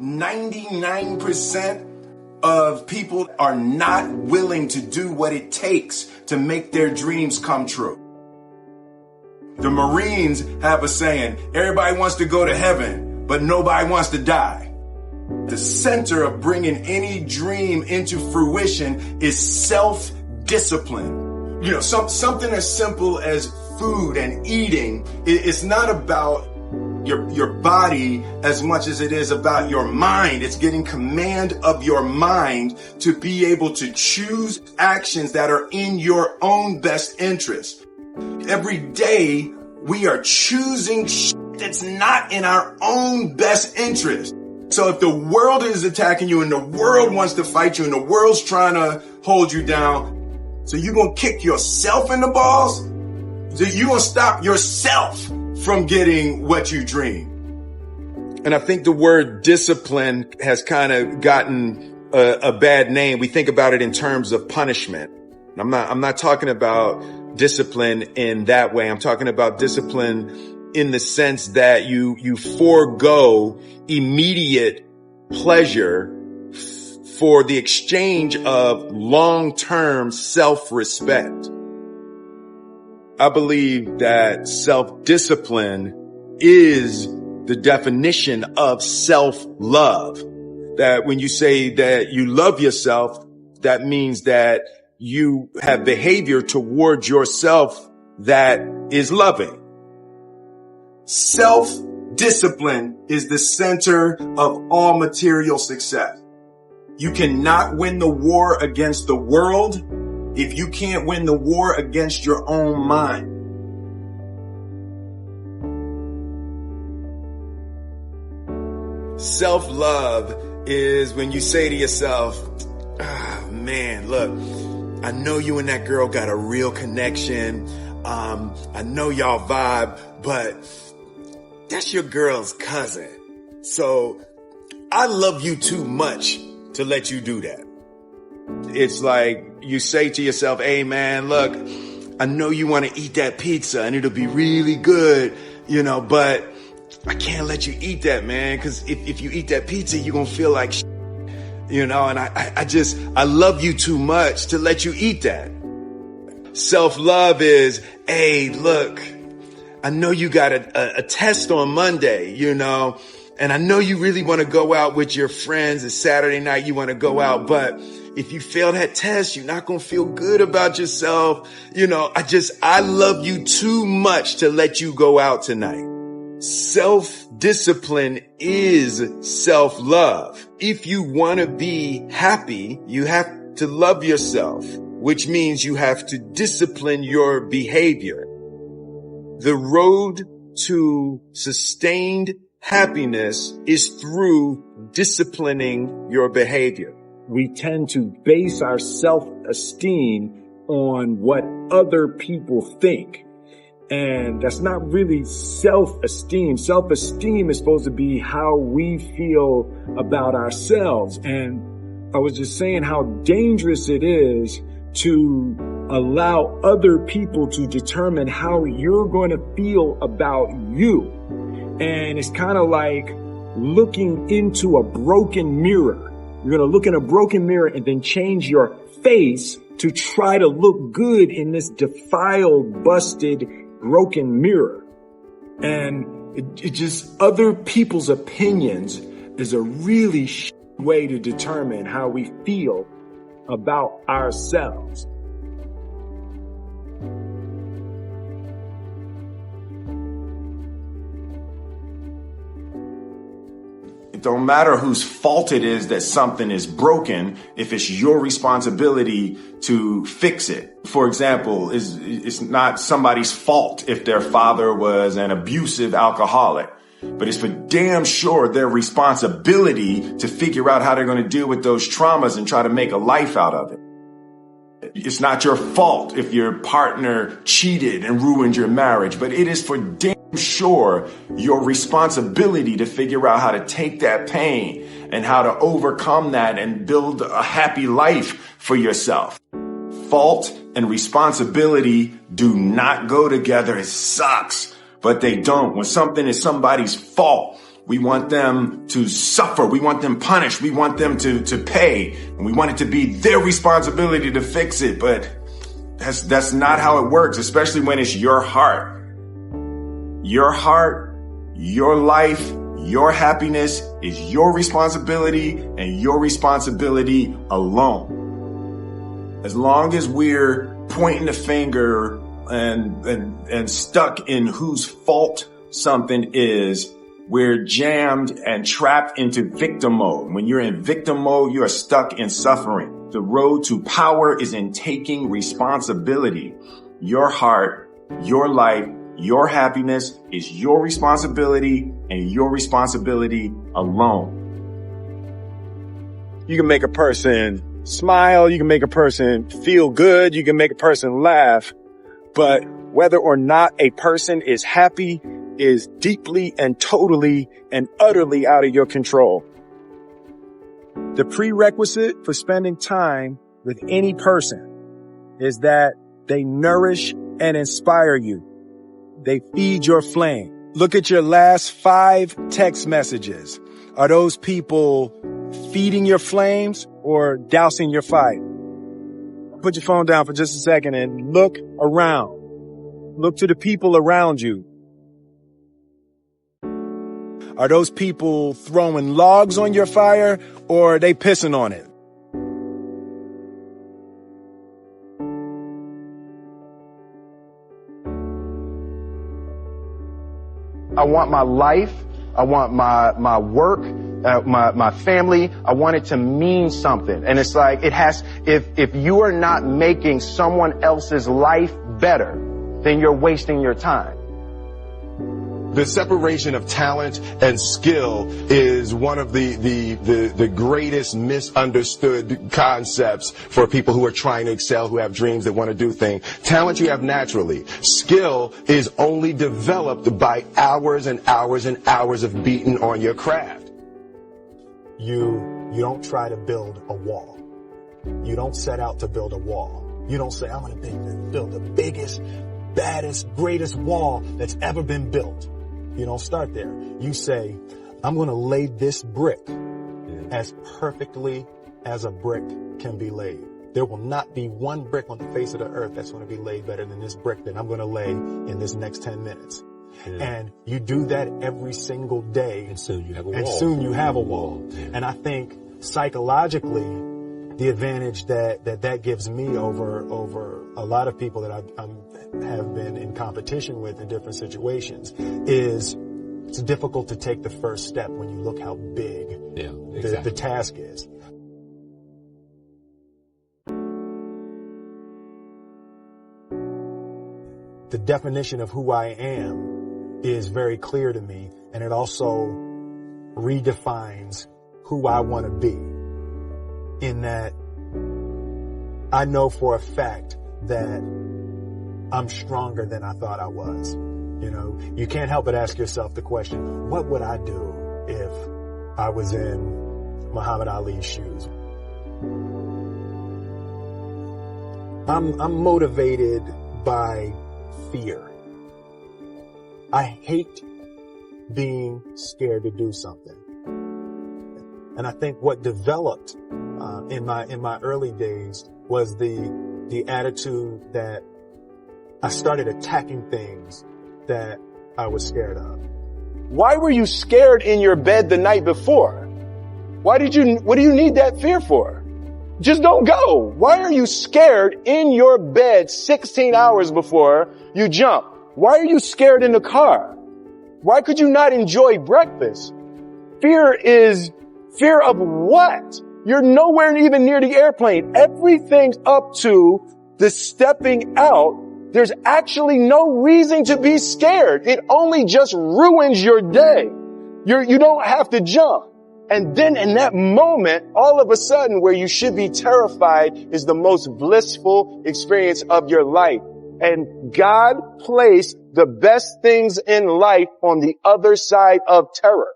99% of people are not willing to do what it takes to make their dreams come true. The Marines have a saying, everybody wants to go to heaven, but nobody wants to die. The center of bringing any dream into fruition is self-discipline. You know, something as simple as food and eating. It's not about your body as much as it is about your mind. It's getting command of your mind to be able to choose actions that are in your own best interest. Every day we are choosing that's not in our own best interest. So if the world is attacking you and the world wants to fight you and the world's trying to hold you down, so you're going to kick yourself in the balls? So you're going to stop yourself from getting what you dream. And I think the word discipline has kind of gotten a bad name. We think about it in terms of punishment. I'm not talking about discipline in that way. I'm talking about discipline in the sense that you forego immediate pleasure for the exchange of long-term self-respect. I believe that self-discipline is the definition of self-love. That when you say that you love yourself, that means that you have behavior towards yourself that is loving. Self-discipline is the center of all material success. You cannot win the war against the world if you can't win the war against your own mind. Self-love is when you say to yourself, man, look, I know you and that girl got a real connection. I know y'all vibe, but that's your girl's cousin. So I love you too much to let you do that. It's like you say to yourself, hey man, look, I know you want to eat that pizza and it'll be really good, but I can't let you eat that, man. Cause if you eat that pizza, you're going to feel like shit, and I love you too much to let you eat that. Self-love is, hey, look, I know you got a test on Monday, and I know you really want to go out with your friends. It's Saturday night. You want to go out, but if you fail that test, you're not going to feel good about yourself. I love you too much to let you go out tonight. Self-discipline is self-love. If you want to be happy, you have to love yourself, which means you have to discipline your behavior. The road to sustained happiness is through disciplining your behavior. We tend to base our self-esteem on what other people think. And that's not really self-esteem. Self-esteem is supposed to be how we feel about ourselves. And I was just saying how dangerous it is to allow other people to determine how you're going to feel about you. And it's kind of like looking into a broken mirror. You're going to look in a broken mirror and then change your face to try to look good in this defiled, busted, broken mirror. And it just, other people's opinions is a really way to determine how we feel about ourselves. It don't matter whose fault it is that something is broken if it's your responsibility to fix it. For example, it's not somebody's fault if their father was an abusive alcoholic, but it's for damn sure their responsibility to figure out how they're going to deal with those traumas and try to make a life out of it. It's not your fault if your partner cheated and ruined your marriage, but it is for damn sure your responsibility to figure out how to take that pain and how to overcome that and build a happy life for yourself. Fault and responsibility do not go together. It sucks, but they don't. When something is somebody's fault, We want them to suffer. We want them punished. We want them to pay. And we want it to be their responsibility to fix it. But that's not how it works, especially when it's your heart. Your heart, your life, your happiness is your responsibility and your responsibility alone. As long as we're pointing the finger and stuck in whose fault something is, we're jammed and trapped into victim mode. When you're in victim mode, you are stuck in suffering. The road to power is in taking responsibility. Your heart, your life, your happiness is your responsibility and your responsibility alone. You can make a person smile. You can make a person feel good. You can make a person laugh. But whether or not a person is happy is deeply and totally and utterly out of your control. The prerequisite for spending time with any person is that they nourish and inspire you. They feed your flame. Look at your last 5 text messages. Are those people feeding your flames or dousing your fire? Put your phone down for just a second and look around. Look to the people around you. Are those people throwing logs on your fire or are they pissing on it? I want my life, I want my work, my family, I want it to mean something. And it's like, if you are not making someone else's life better, then you're wasting your time. The separation of talent and skill is one of the greatest misunderstood concepts for people who are trying to excel, who have dreams that want to do things. Talent you have naturally. Skill is only developed by hours and hours and hours of beating on your craft. You don't try to build a wall. You don't set out to build a wall. You don't say, I'm going to build the biggest, baddest, greatest wall that's ever been built. You don't start there. You say, I'm going to lay this brick as perfectly as a brick can be laid. There will not be one brick on the face of the earth that's going to be laid better than this brick that I'm going to lay in this next 10 minutes. And you do that every single day. And soon you have a wall. And soon you have a wall. And I think psychologically, the advantage that gives me over a lot of people that have been in competition with in different situations is it's difficult to take the first step when you look how big the task is. The definition of who I am is very clear to me, and it also redefines who I want to be, in that I know for a fact that I'm stronger than I thought I was. You know, you can't help but ask yourself the question, what would I do if I was in Muhammad Ali's shoes? I'm motivated by fear. I hate being scared to do something. And I think what developed in my early days was the attitude that I started attacking things that I was scared of. Why were you scared in your bed the night before? What do you need that fear for? Just don't go. Why are you scared in your bed 16 hours before you jump? Why are you scared in the car? Why could you not enjoy breakfast? Fear is fear of what? You're nowhere even near the airplane. Everything up to the stepping out, there's actually no reason to be scared. It only just ruins your day. You don't have to jump. And then in that moment, all of a sudden, where you should be terrified is the most blissful experience of your life. And God placed the best things in life on the other side of terror.